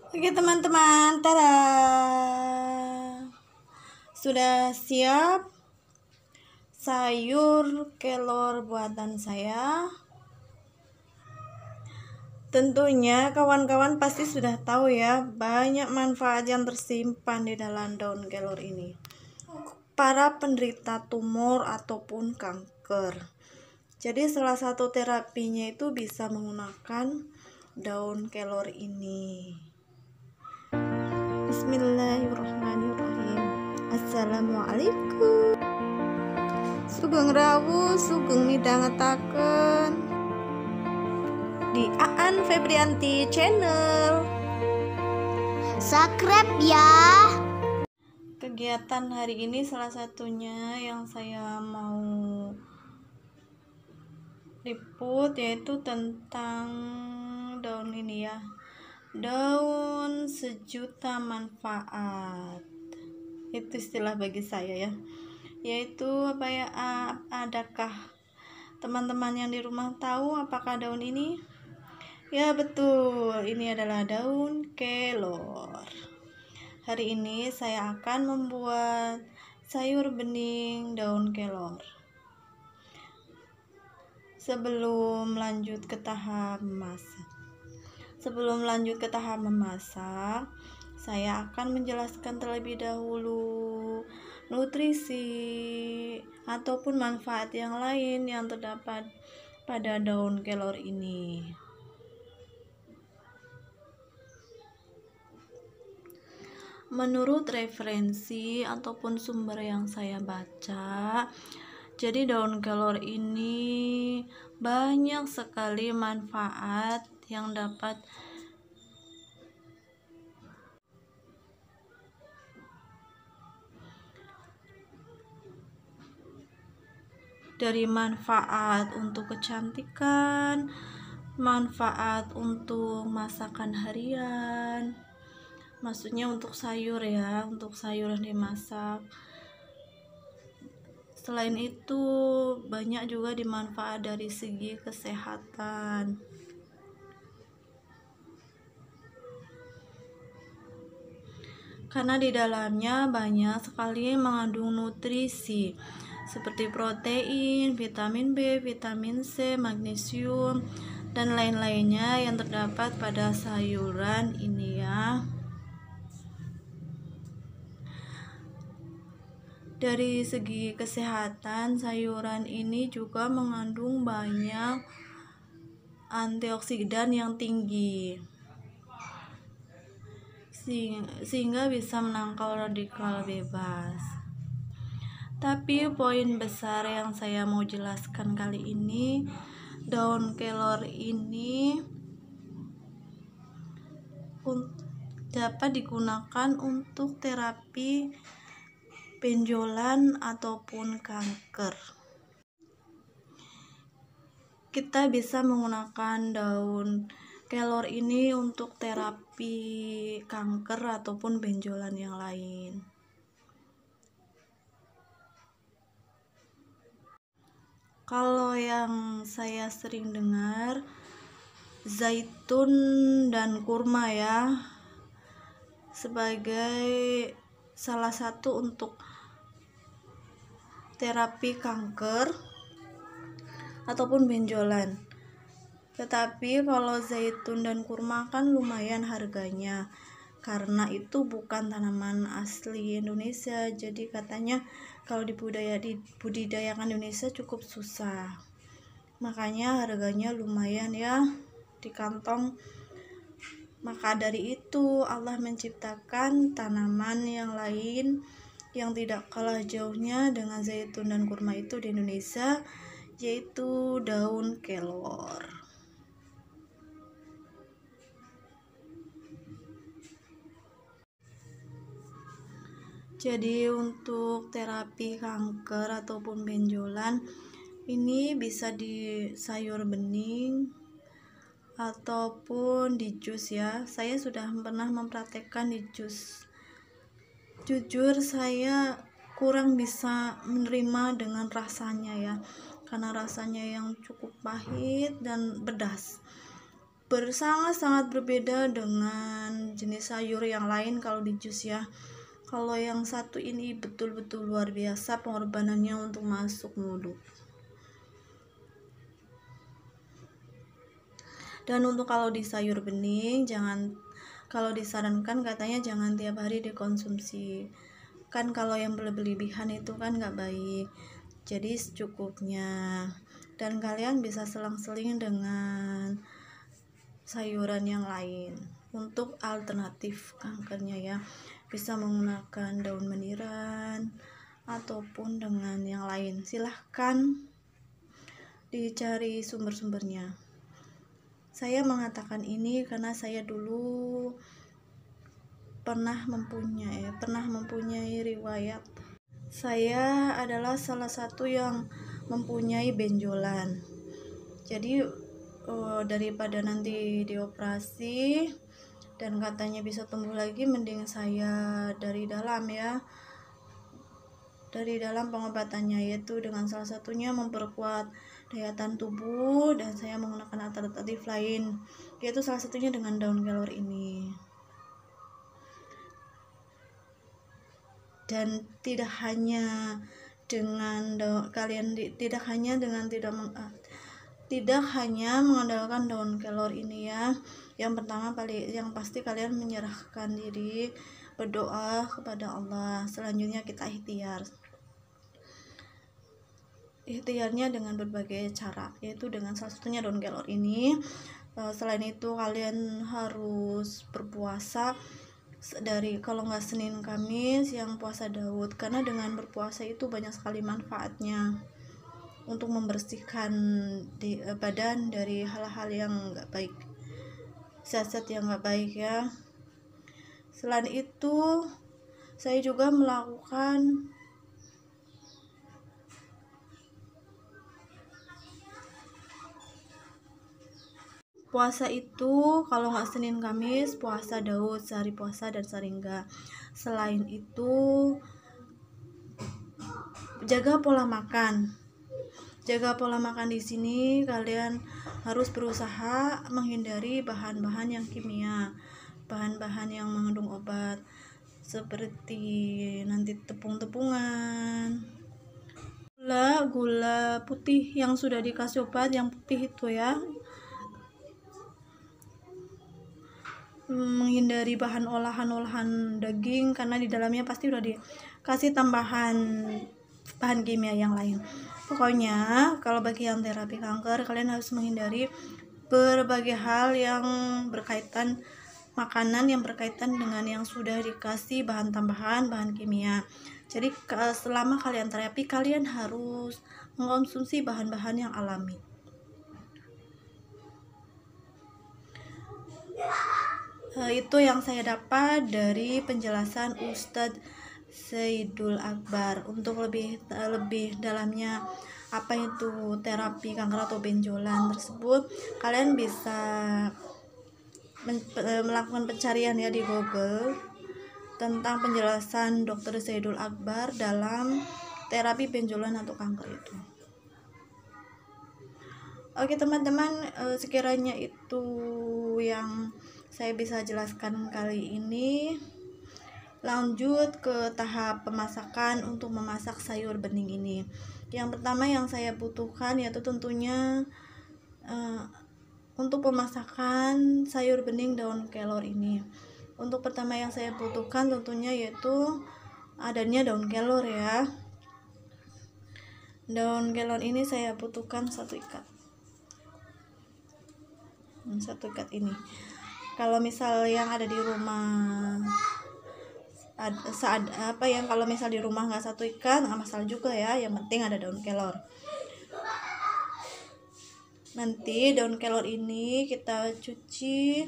Oke teman-teman, tada, sudah siap sayur kelor buatan saya. Tentunya kawan-kawan pasti sudah tahu ya, banyak manfaat yang tersimpan di dalam daun kelor ini. Para penderita tumor ataupun kanker. Jadi salah satu terapinya itu bisa menggunakan daun kelor ini. Bismillahirrahmanirrahim. Assalamualaikum. Sugeng rawuh, sugeng midhangetaken di Aan Febrianti channel. Subscribe ya. Kegiatan hari ini salah satunya yang saya mau liput yaitu tentang daun ini ya. Daun sejuta manfaat. Itu istilah bagi saya ya. Yaitu apa ya? Adakah teman-teman yang di rumah tahu apakah daun ini? Ya betul, ini adalah daun kelor. Hari ini saya akan membuat sayur bening daun kelor. Sebelum lanjut ke tahap memasak, saya akan menjelaskan terlebih dahulu nutrisi ataupun manfaat yang lain yang terdapat pada daun kelor ini. Menurut referensi ataupun sumber yang saya baca, jadi daun kelor ini banyak sekali manfaat yang dapat dari manfaat untuk kecantikan, manfaat untuk masakan harian, maksudnya untuk sayur ya, untuk sayur yang dimasak. Selain itu banyak juga dimanfaat dari segi kesehatan. Karena di dalamnya banyak sekali mengandung nutrisi seperti protein, vitamin B, vitamin C, magnesium, dan lain-lainnya yang terdapat pada sayuran ini ya. Dari segi kesehatan, sayuran ini juga mengandung banyak antioksidan yang tinggi, sehingga bisa menangkal radikal bebas. Tapi poin besar yang saya mau jelaskan kali ini, daun kelor ini dapat digunakan untuk terapi benjolan ataupun kanker. Kita bisa menggunakan daun kelor ini untuk terapi kanker ataupun benjolan yang lain. Kalau yang saya sering dengar, zaitun dan kurma ya, sebagai salah satu untuk terapi kanker ataupun benjolan. Tetapi kalau zaitun dan kurma kan lumayan harganya, karena itu bukan tanaman asli Indonesia. Jadi katanya kalau dibudidayakan Indonesia cukup susah. Makanya harganya lumayan ya di kantong. Maka dari itu Allah menciptakan tanaman yang lain yang tidak kalah jauhnya dengan zaitun dan kurma itu di Indonesia, yaitu daun kelor. Jadi untuk terapi kanker ataupun benjolan ini bisa di sayur bening ataupun di jus ya. Saya sudah pernah mempraktekkan di jus. Jujur saya kurang bisa menerima dengan rasanya ya, karena rasanya yang cukup pahit dan pedas. Sangat-sangat berbeda dengan jenis sayur yang lain kalau di jus ya. Kalau yang satu ini betul-betul luar biasa pengorbanannya untuk masuk mulut. Dan untuk kalau di sayur bening, kalau disarankan katanya jangan tiap hari dikonsumsi. Kan kalau yang berlebihan itu kan nggak baik. Jadi secukupnya. Dan kalian bisa selang-seling dengan sayuran yang lain. Untuk alternatif kankernya ya, bisa menggunakan daun meniran ataupun dengan yang lain. Silahkan dicari sumber-sumbernya. Saya mengatakan ini karena saya dulu pernah mempunyai riwayat. Saya adalah salah satu yang mempunyai benjolan. Jadi daripada nanti dioperasi dan katanya bisa tumbuh lagi, mending saya dari dalam ya. Dari dalam pengobatannya, yaitu dengan salah satunya memperkuat daya tahan tubuh, dan saya menggunakan alternatif lain, yaitu salah satunya dengan daun kelor ini. Dan tidak hanya dengan tidak hanya mengandalkan daun kelor ini ya. Yang pasti kalian menyerahkan diri, berdoa kepada Allah. Selanjutnya kita ikhtiarnya dengan berbagai cara, yaitu dengan salah satunya daun kelor ini. Selain itu kalian harus berpuasa dari, kalau nggak Senin Kamis, yang puasa Daud, karena dengan berpuasa itu banyak sekali manfaatnya untuk membersihkan badan dari hal-hal yang nggak baik, zat-zat yang nggak baik ya. Selain itu saya juga melakukan puasa itu, kalau nggak Senin Kamis, puasa Daud, sehari puasa dan sehari enggak. Selain itu jaga pola makan. Di sini kalian harus berusaha menghindari bahan-bahan yang kimia, bahan-bahan yang mengandung obat, seperti nanti tepung-tepungan, gula putih yang sudah dikasih obat, yang putih itu ya. Menghindari bahan olahan daging, karena di dalamnya pasti udah dikasih tambahan bahan kimia yang lain. Pokoknya kalau bagi yang terapi kanker, kalian harus menghindari berbagai hal yang berkaitan makanan yang berkaitan dengan yang sudah dikasih bahan tambahan, bahan kimia. Jadi selama kalian terapi, kalian harus mengkonsumsi bahan-bahan yang alami. Itu yang saya dapat dari penjelasan Ustadz Zaidul Akbar. Untuk lebih dalamnya apa itu terapi kanker atau benjolan tersebut, kalian bisa melakukan pencarian ya di Google tentang penjelasan Dr. Zaidul Akbar dalam terapi benjolan atau kanker itu. Oke teman-teman, sekiranya itu yang saya bisa jelaskan kali ini. Lanjut ke tahap pemasakan untuk memasak sayur bening ini. Yang pertama yang saya butuhkan yaitu tentunya untuk pemasakan sayur bening daun kelor ini. Untuk pertama yang saya butuhkan tentunya yaitu adanya daun kelor ya. Daun kelor ini saya butuhkan 1 ikat. 1 ikat ini. Kalau misal yang ada di rumah kalau misal di rumah nggak 1 ikat nggak masalah juga ya, yang penting ada daun kelor. Nanti daun kelor ini kita cuci,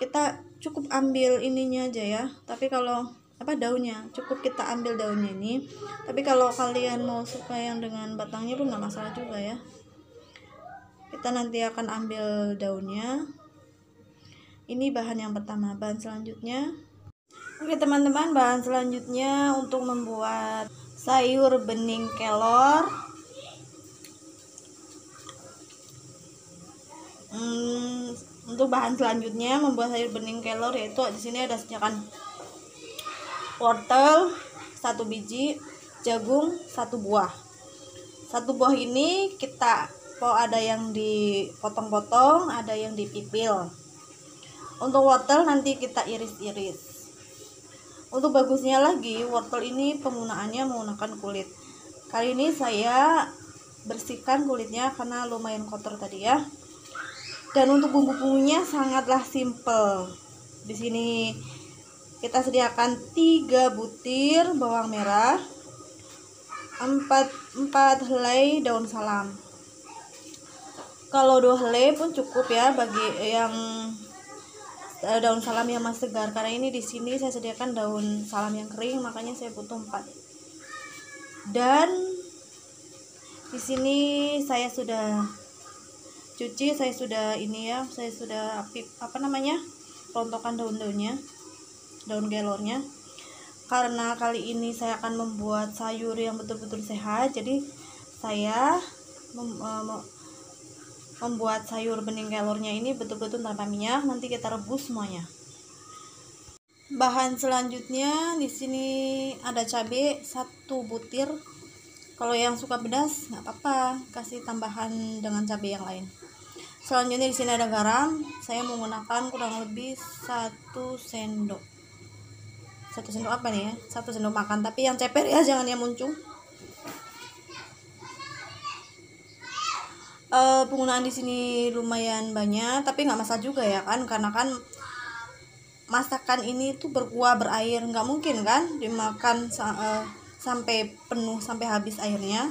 kita cukup ambil ininya aja ya, tapi kalau daunnya, cukup kita ambil daunnya ini. Tapi kalau kalian mau suka yang dengan batangnya pun nggak masalah juga ya. Kita nanti akan ambil daunnya. Ini bahan yang pertama. Bahan selanjutnya, oke teman-teman, bahan selanjutnya untuk membuat sayur bening kelor. Untuk bahan selanjutnya membuat sayur bening kelor, yaitu di sini ada sediakan wortel 1 biji, jagung 1 buah. 1 buah ini kita ada yang dipotong-potong, ada yang dipipil. Untuk wortel nanti kita iris-iris. Untuk bagusnya lagi, wortel ini penggunaannya menggunakan kulit. Kali ini saya bersihkan kulitnya karena lumayan kotor tadi ya. Dan untuk bumbu-bumbunya sangatlah simple. Di sini kita sediakan 3 butir bawang merah, 4 helai daun salam. Kalau 2 helai pun cukup ya bagi yang daun salam yang masih segar. Karena ini di sini saya sediakan daun salam yang kering, makanya saya butuh 4. Dan di sini saya sudah cuci, saya sudah rontokan daun-daunnya, daun kelornya. Karena kali ini saya akan membuat sayur yang betul-betul sehat, jadi saya membuat sayur bening kelornya ini betul-betul tanpa minyak. Nanti kita rebus semuanya. Bahan selanjutnya di sini ada cabai 1 butir. Kalau yang suka pedas nggak apa-apa, kasih tambahan dengan cabai yang lain. Selanjutnya di sini ada garam. Saya menggunakan kurang lebih 1 sendok. 1 sendok apa nih ya? 1 sendok makan, tapi yang ceper ya, jangan yang muncung. Penggunaan di sini lumayan banyak, tapi nggak masalah juga ya kan, karena kan masakan ini tuh berkuah berair, nggak mungkin kan dimakan sampai penuh, sampai habis airnya.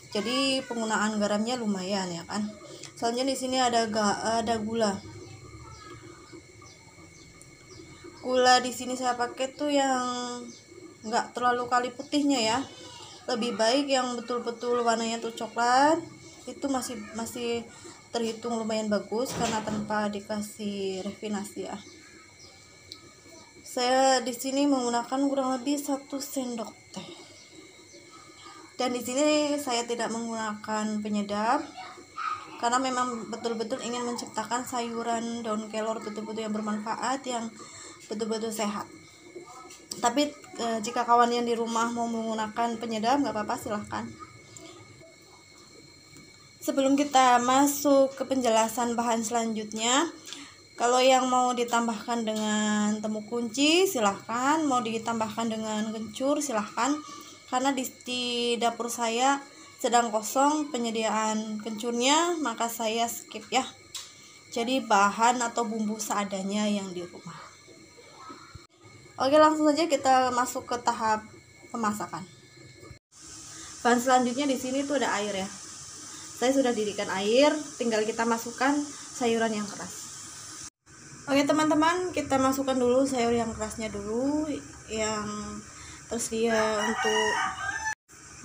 Jadi penggunaan garamnya lumayan ya kan. Selanjutnya di sini ada gula. Gula di sini saya pakai tuh yang nggak terlalu kali putihnya ya. Lebih baik yang betul-betul warnanya tuh coklat. Itu masih terhitung lumayan bagus karena tanpa dikasih refinasi ya. Saya di sini menggunakan kurang lebih 1 sendok teh. Dan di sini saya tidak menggunakan penyedap karena memang betul-betul ingin menciptakan sayuran daun kelor betul-betul yang bermanfaat, yang betul-betul sehat. Tapi jika kawan yang di rumah mau menggunakan penyedap nggak apa-apa, silahkan. Sebelum kita masuk ke penjelasan bahan selanjutnya, kalau yang mau ditambahkan dengan temu kunci silahkan, mau ditambahkan dengan kencur silahkan. Karena di dapur saya sedang kosong penyediaan kencurnya, maka saya skip ya. Jadi bahan atau bumbu seadanya yang di rumah. Oke, langsung saja kita masuk ke tahap pemasakan. Bahan selanjutnya di sini tuh ada air ya. Saya sudah didihkan air, tinggal kita masukkan sayuran yang keras. Oke teman-teman, kita masukkan dulu sayur yang kerasnya dulu, yang tersedia untuk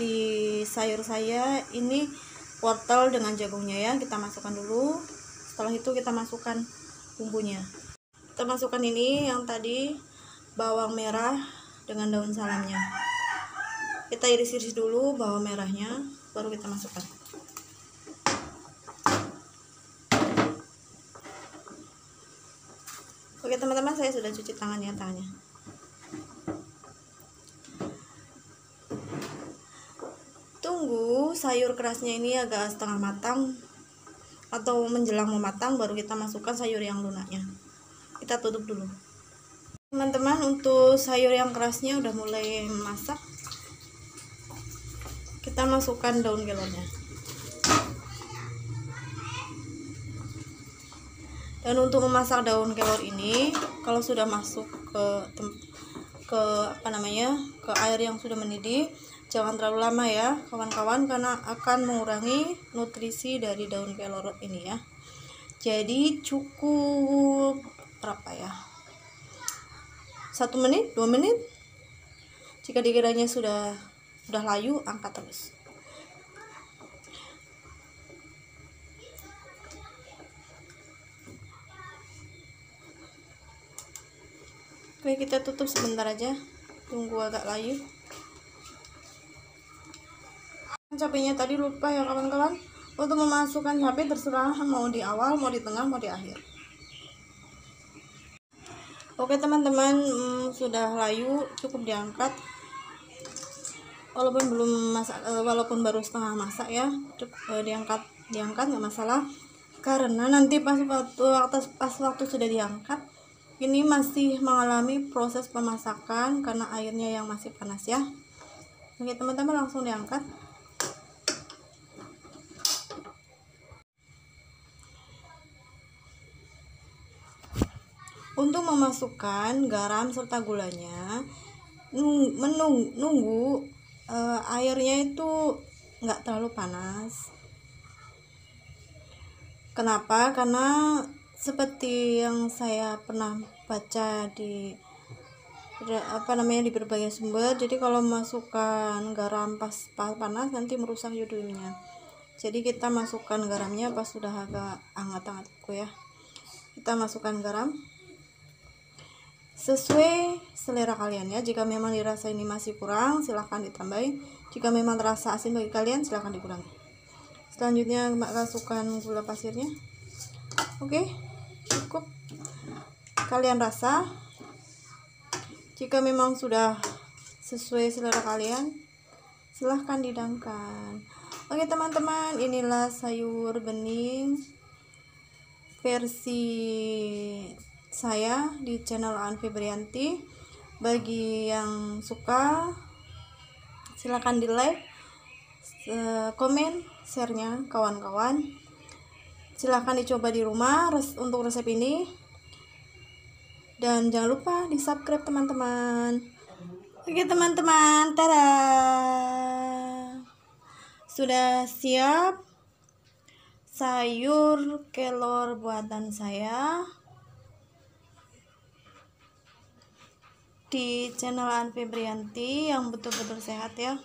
di sayur saya ini wortel dengan jagungnya ya. Kita masukkan dulu. Setelah itu kita masukkan bumbunya. Kita masukkan ini yang tadi bawang merah dengan daun salamnya. Kita iris-iris dulu bawang merahnya, baru kita masukkan. Oke teman-teman, saya sudah cuci tangannya. Tunggu sayur kerasnya ini agak setengah matang atau menjelang mematang, baru kita masukkan sayur yang lunaknya. Kita tutup dulu. Teman-teman, untuk sayur yang kerasnya udah mulai masak. Kita masukkan daun kelornya. Dan untuk memasak daun kelor ini, kalau sudah masuk ke air yang sudah mendidih, jangan terlalu lama ya kawan-kawan, karena akan mengurangi nutrisi dari daun kelor ini ya. Jadi cukup berapa ya, 1 menit 2 menit. Jika dikiranya sudah layu, angkat terus. Oke, kita tutup sebentar aja, tunggu agak layu. Cabenya tadi lupa ya kawan-kawan, untuk memasukkan cabai terserah mau di awal, mau di tengah, mau di akhir. Oke teman-teman, sudah layu, cukup diangkat. Walaupun belum masak, walaupun baru setengah masak ya, cukup diangkat nggak masalah. Karena nanti pas waktu sudah diangkat, ini masih mengalami proses pemasakan karena airnya yang masih panas ya. Oke teman-teman, langsung diangkat. Untuk memasukkan garam serta gulanya, nunggu airnya itu nggak terlalu panas. Kenapa? Karena seperti yang saya pernah baca di di berbagai sumber, jadi kalau masukkan garam pas panas nanti merusak judulnya. Jadi kita masukkan garamnya pas sudah agak hangat-hangat ya. Kita masukkan garam sesuai selera kalian ya. Jika memang dirasa ini masih kurang, silahkan ditambahin. Jika memang terasa asin bagi kalian, silahkan dikurangi. Selanjutnya masukkan gula pasirnya. Oke, cukup kalian rasa. Jika memang sudah sesuai selera kalian, silahkan dihidangkan. Oke teman-teman, inilah sayur bening versi saya di channel Aan Febrianti. Bagi yang suka, silahkan di like, komen, share-nya kawan-kawan. Silahkan dicoba di rumah untuk resep ini, dan jangan lupa di subscribe teman-teman. Oke teman-teman, tada, sudah siap sayur kelor buatan saya di channel Aan Febrianti yang betul-betul sehat ya.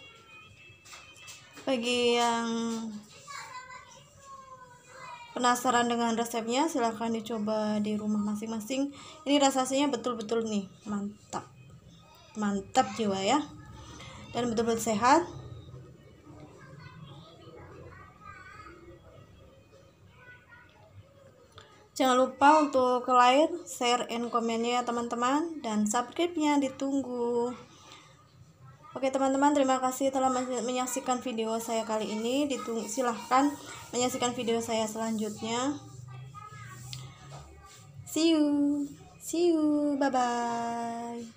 Bagi yang penasaran dengan resepnya, silahkan dicoba di rumah masing-masing. Ini rasanya betul-betul nih mantap jiwa ya, dan betul-betul sehat. Jangan lupa untuk like, share, and komennya ya teman-teman, dan subscribe-nya ditunggu. Oke teman-teman, terima kasih telah menyaksikan video saya kali ini. Silahkan menyaksikan video saya selanjutnya. See you, bye bye.